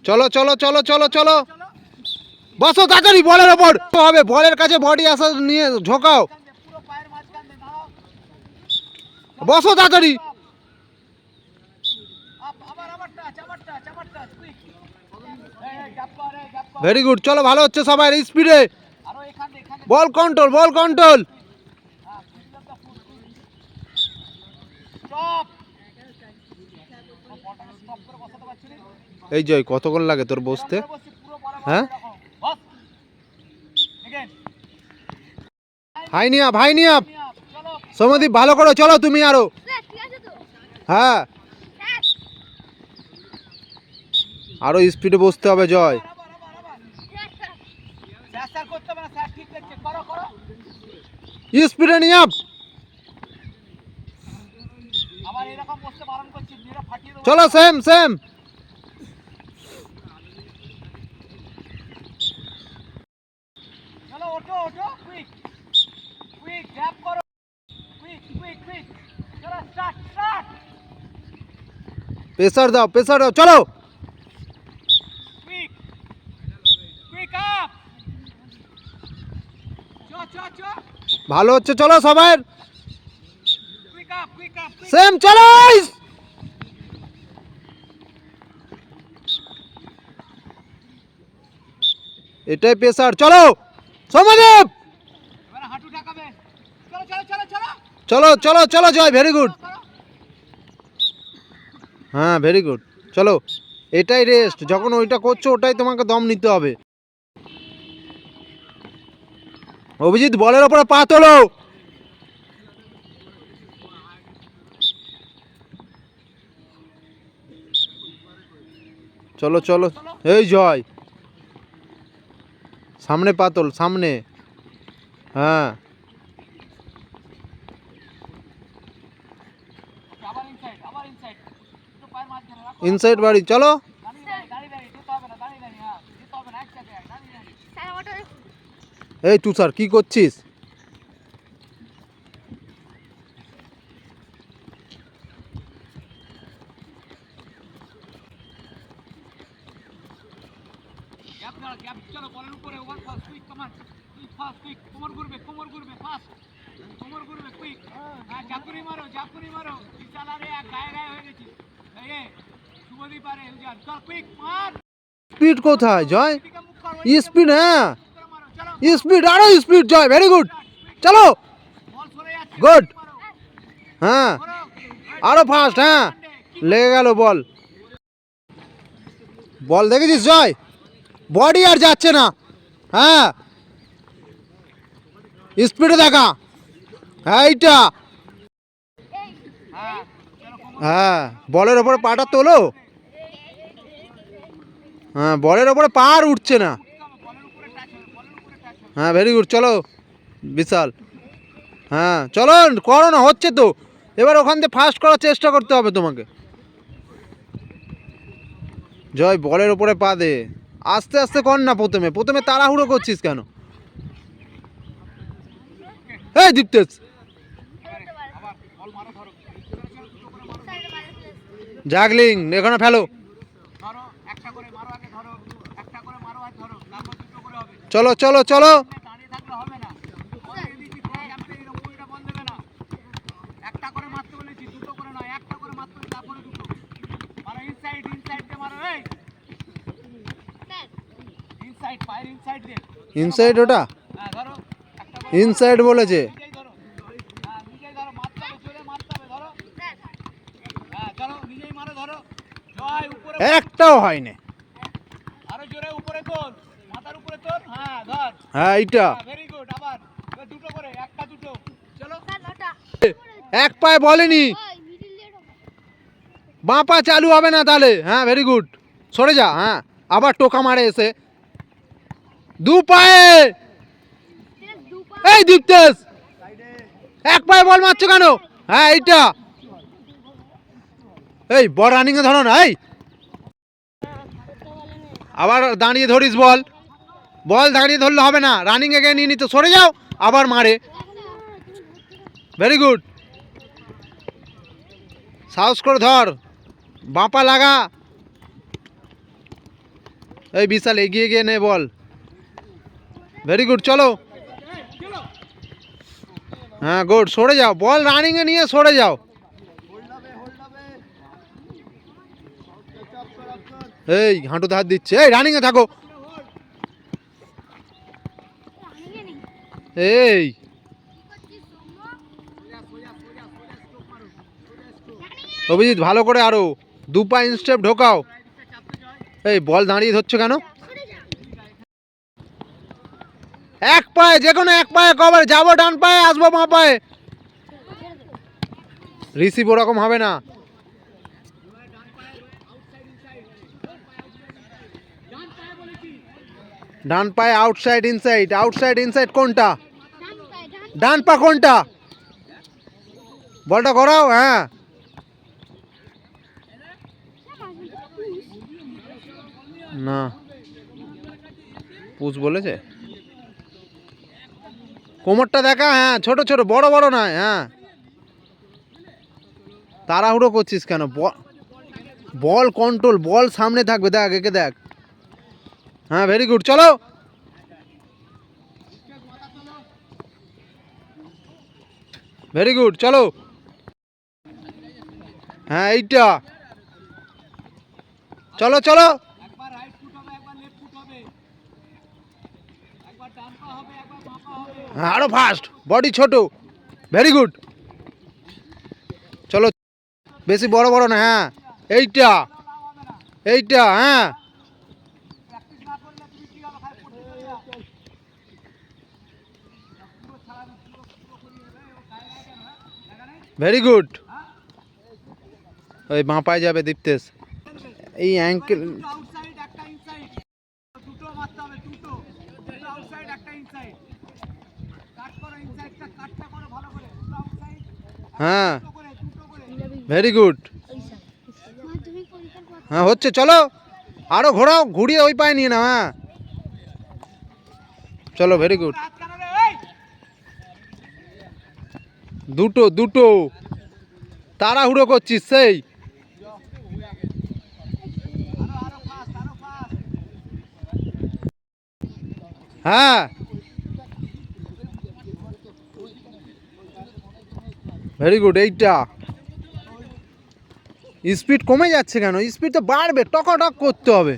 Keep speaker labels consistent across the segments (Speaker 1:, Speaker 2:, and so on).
Speaker 1: চলো চলো চলো চলো চলো বসো তাড়াতাড়ি বলের ওপর হবে, বলের কাছে বডি আসা নিয়ে ঝোঁকাও, বসো তাড়াতাড়ি। ভেরি গুড, চলো ভালো হচ্ছে সবাই স্পিডে, বল কন্ট্রোল, বল কন্ট্রোল। এই জয় কতক্ষণ লাগে তোর বসতে? হ্যাঁ ভাই নিয়া, ভাই নিয়া, সৌম্যদীপ ভালো করো, চলো তুমি আরো। হ্যাঁ আরো স্পিডে বসতে হবে জয়, স্পিডে নিয়ে আপ, চলো সেম সেম। প্রেসার দাও, প্রেসার দাও, চলো। ভালো হচ্ছে, চলো সবাই সেম, চলো। এটাই প্রেসার, চলো সৌম্যদীপ, চলো চলো চলো জয়, ভেরি গুড। হ্যাঁ ভেরি গুড, চলো এটাই রেস্ট, যখন ওইটা করছো ওটাই তোমাকে দম নিতে হবে। অভিজিৎ বলের ওপরে পা তোলো, চলো চলো, এই জয় সামনে পা তোল, সামনে। হ্যাঁ ইনসাইড বাড়ি, চলো। এই তুষার কি করছিস? স্পিড কোথায় জয়? স্পিড, হ্যাঁ স্পিড, আরো স্পিড জয়, ভেরি গুড, চলো গুড। হ্যাঁ আরো ফাস্ট, হ্যাঁ লেগে গেল বল, বল দেখেছিস জয়, বডি আর যাচ্ছে না। হ্যাঁ স্পিডে দেখা, হ্যাঁ এইটা, হ্যাঁ বলের ওপরে পাটা তোলো, হ্যাঁ বলের ওপরে পা আর উঠছে না। হ্যাঁ ভেরি গুড, চলো বিশাল, হ্যাঁ চলো করো না, হচ্ছে তো, এবার ওখান থেকে ফাস্ট করার চেষ্টা করতে হবে তোমাকে। জয় বলের ওপরে পা দে, আস্তে আস্তে কর না, প্রথমে প্রথমে তাড়াহুড়ো করছিস কেন? এই দীপ্তেশ, জাগলিং এখানে ফেলো, চলো চলো চলো, ইনসাইড, ওটা ইনসাইড বলেছে। একটাও হয়নি, হ্যাঁ এইটা এক পায়ে বলেনি, বাঁ পা চালু হবে না তাহলে। হ্যাঁ ভেরি গুড, সরে যা, হ্যাঁ আবার টোকা মারে এসে, দু পায়ে। এই দীপ্তেশ এক পায়ে বল মারছো কেন? হ্যাঁ এইটা, এই বল রানিং এ ধরো না, এই আবার দাঁড়িয়ে ধরিস বল, বল দাঁড়িয়ে ধরলে হবে না, রানিং এ নিয়ে নিতে, সরে যাও, আবার মারে, ভেরি গুড, সাহস করে ধর, বাঁ পা লাগা, এই বিশাল এগিয়ে গিয়ে নে বল। ভেরি গুড, চলো। হ্যাঁ গুড, সরে যাও, বল রানিংয়ে নিয়ে সরে যাও। এই হাঁটুতে হাত দিচ্ছে, এই রানিংয়ে থাকো। এই অভিজিৎ ভালো করে আরো 2 পা ইনস্টেপ ঢোকাও। এই বল দাঁড়িয়ে ধরছো কেন? এক পায়ে, যে কোনো এক পায়ে কভার, যাবো ডান পায়ে, আসবো বাঁ পায়ে। রিসিভ ওরকম হবে না। ডান পায়ে আউটসাইড ইনসাইড, আউটসাইড ইনসাইড কোনটা? ডান পা কোনটা? বলটা করাও। হ্যাঁ না, পুশ বলেছে। কোমরটা দেখা, হ্যাঁ ছোট ছোট, বড় বড় নয়। হ্যাঁ তাড়াহুড়ো করছিস কেন? বল কন্ট্রোল, বল সামনে থাকবে, দেখ একে দেখ। হ্যাঁ ভেরি গুড, চলো। ভেরি গুড, চলো। হ্যাঁ এইটা, চলো চলো। হ্যাঁ আরো ফাস্ট, বডি ছোট। ভেরি গুড, চলো। বেশি বড় বড় না। হ্যাঁ এইটা, এইটা। হ্যাঁ ভেরি গুড। ওই বাঁ পায়ে যাবে দীপ্তেশ। এই অ্যাঙ্কেল, হ্যাঁ ভেরি গুড। হ্যাঁ হচ্ছে, চলো। আরো ঘোরাও, ঘুরিয়ে ওই পায়ে নিয়ে নাও। হ্যাঁ চলো, ভেরি গুড। দুটো দুটো, তাড়াহুড়ো করছিস সেই। হ্যাঁ ভেরি গুড। এইটা স্পিড কমে যাচ্ছে কেন? স্পিড তো বাড়বে, টকাটক করতে হবে।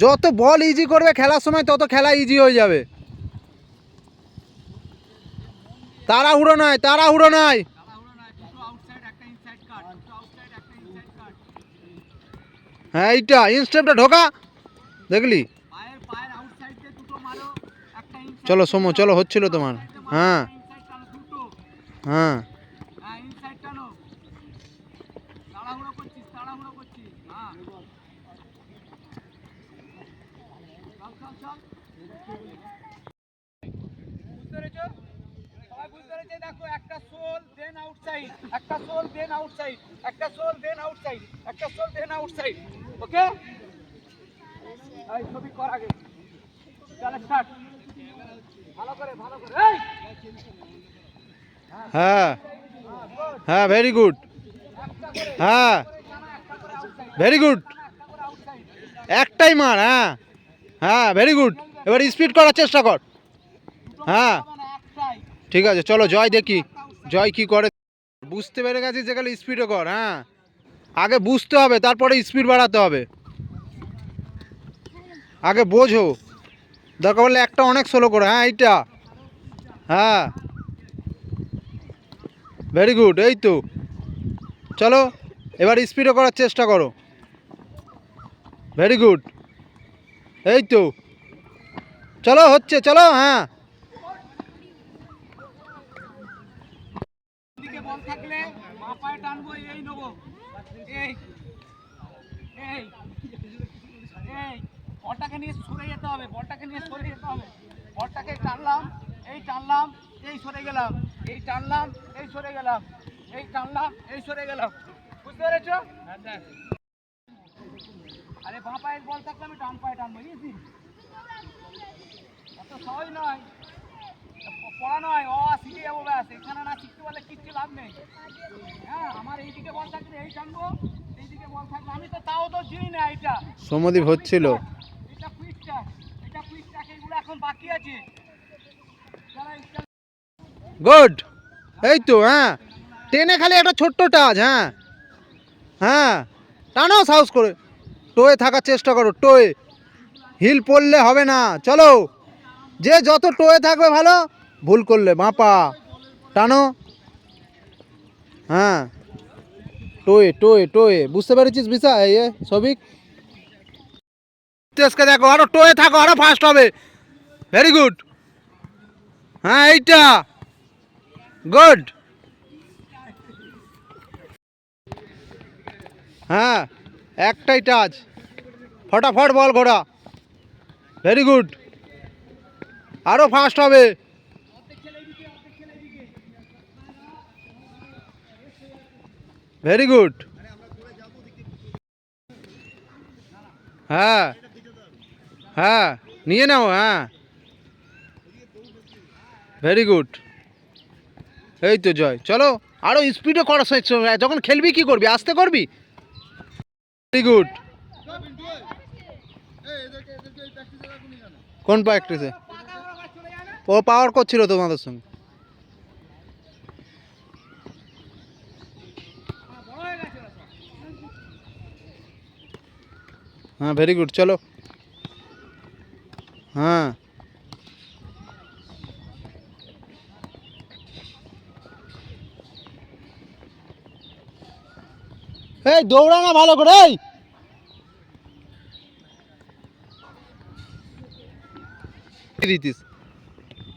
Speaker 1: যত বল ইজি করবে খেলার সময়, তত খেলা ইজি হয়ে যাবে। তাড়াহুড়ো নয়, তাড়াহুড়ো নয়। হ্যাঁ এইটা ইনস্টেপটা ঢোকা, দেখলি? চলো সোমো, চলো, হচ্ছিল তোমার। হ্যাঁ হ্যাঁ
Speaker 2: দেখো, একটা সোল দেন আউটসাইড, একটা সোল দেন আউটসাইড, একটা সোল দেন আউটসাইড, একটা সোল দেন আউটসাইড। ওকে, এই ছবি কর আগে। চল স্টার্ট, ভালো করে ভালো করে। এই
Speaker 1: হ্যাঁ হ্যাঁ ভেরি গুড। হ্যাঁ ভেরি গুড, একটাই মার। হ্যাঁ হ্যাঁ ভেরি গুড। এবার স্পিড করার চেষ্টা কর। হ্যাঁ ঠিক আছে, চলো জয় দেখি, জয় কি করে। বুঝতে পেরে গেছিস, যেখানে স্পিডও কর। হ্যাঁ আগে বুঝতে হবে, তারপরে স্পিড বাড়াতে হবে। আগে বোঝো, দরকার হলে একটা অনেক স্লো করো। হ্যাঁ এইটা, হ্যাঁ ভেরি গুড। এই তো, চলো এবার স্পিডও করার চেষ্টা করো। ভেরি গুড, এই তো, চলো হচ্ছে, চলো। হ্যাঁ
Speaker 2: দিকে বল থাকলে বাঁ পায়ে টানবো, এই নেবো। এই এই এই বলটাকে নিয়ে সরে যেতে হবে, বলটাকে নিয়ে সরে যেতে হবে। বলটাকে টানলাম, এই টানলাম, এই সরে গেলাম, এই টানলাম, এই সরে গেলাম, এই টানলাম, এই সরে গেলাম। বুঝতে পেরেছো? আরে বাঁ পায়ের বল থাকলে আমি ডান পায়ে টানবো, বুঝেছি? অত সহজ নয়, পড়া নয়। ও শিখে যাবো ব্যাস, এখানে না শিখতে পারলে কিচ্ছু লাভ নেই। হ্যাঁ আমার এইদিকে বল থাকলে এই টানবো, এইদিকে বল থাকলে, আমি তো তাও তো চিনি না এইটা।
Speaker 1: সমদ্বীপ হচ্ছিল।
Speaker 2: বাকি আছে।
Speaker 1: গুড, এই তো। হ্যাঁ, টেনে খালি একটা ছোট্ট টাচ। হ্যাঁ হ্যাঁ, টানো সাহস করে, টোয়ে থাকার চেষ্টা করো। টোয়ে হিল পড়লে হবে না। চলো, যে যত টোয়ে থাকবে ভালো। ভুল করলে বাঁপা টানো। হ্যাঁ, টোয়ে টোয়ে টোয়ে, বুঝতে পেরেছিস বিষয়? এই সবিক, তেজকে দেখো, আরো টোয়ে থাকো, আরো ফাস্ট হবে। Very good. হ্যাঁ, এইটা গুড। হ্যাঁ, একটাই টাচ, ফটাফট বল ঘোরা। ভেরি গুড, আরো ফাস্ট হবে। Very good. হ্যাঁ হ্যাঁ, নিয়ে নাও। হ্যাঁ, ভেরি গুড। এই তো জয়, চলো আরো স্পিডে করা। যখন খেলবি কি করবি? আস্তে করবি। Very good. কোন প্র্যাকটিসে? ও পাওয়ার করছিল তোমাদের সঙ্গে। হ্যাঁ, ভেরি গুড, চলো। হ্যাঁ, এই দৌড়া না ভালো করে। এই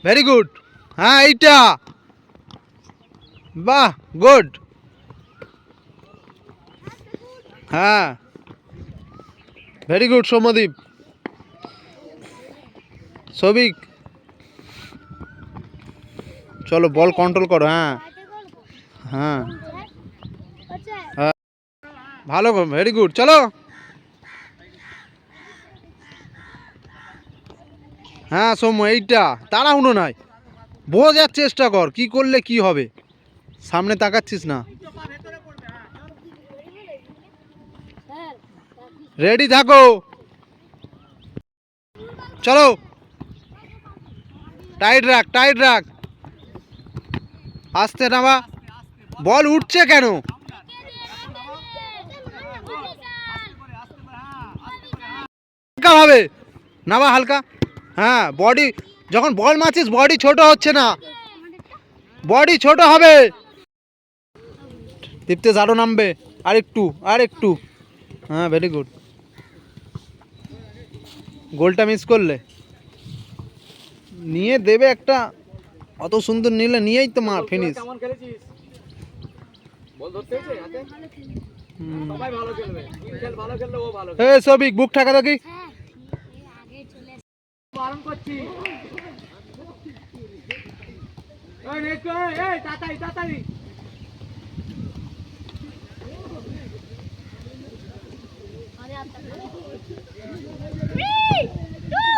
Speaker 1: ভেরি গুড। হ্যাঁ, এইটা বাহ, গুড। হ্যাঁ, ভেরি গুড সৌম্যদীপ। সবিক, চলো বল কন্ট্রোল করো। হ্যাঁ হ্যাঁ হ্যাঁ, ভালো, ভেরি গুড, চলো। হ্যাঁ সৌম্য, এইটা তাড়াহুড়ো নাই, বোঝার চেষ্টা কর কি করলে কি হবে। সামনে তাকাচ্ছিস না। রেডি থাকো, চলো। টাইট রাখ, টাইট রাখ। আস্তে নামা। বল উঠছে কেন? হালকা ভাবে নামা, হালকা। হ্যাঁ, বডি যখন বল মারছিস বডি ছোট হচ্ছে না, বডি ছোট হবে। দীপ্তেশ আরো নামবে, আর একটু, আর একটু। হ্যাঁ, ভেরি গুড। গোলটা মিস করলে নিয়ে দেবে একটা, অত সুন্দর নিলে নিয়েই তো মার ফিনিশ।
Speaker 2: কেমন খেলেছিস? বল ধরতে হয়েছে হাতে? সবাই ভালো খেলবে, ভালো খেললে ও ভালো।
Speaker 1: এই সবিক, বুক ঠাকা দেখি।
Speaker 2: বারণ করছি। এই নেক্সট, এই তাড়াতাড়ি তাড়াতাড়ি।
Speaker 3: Three, 2,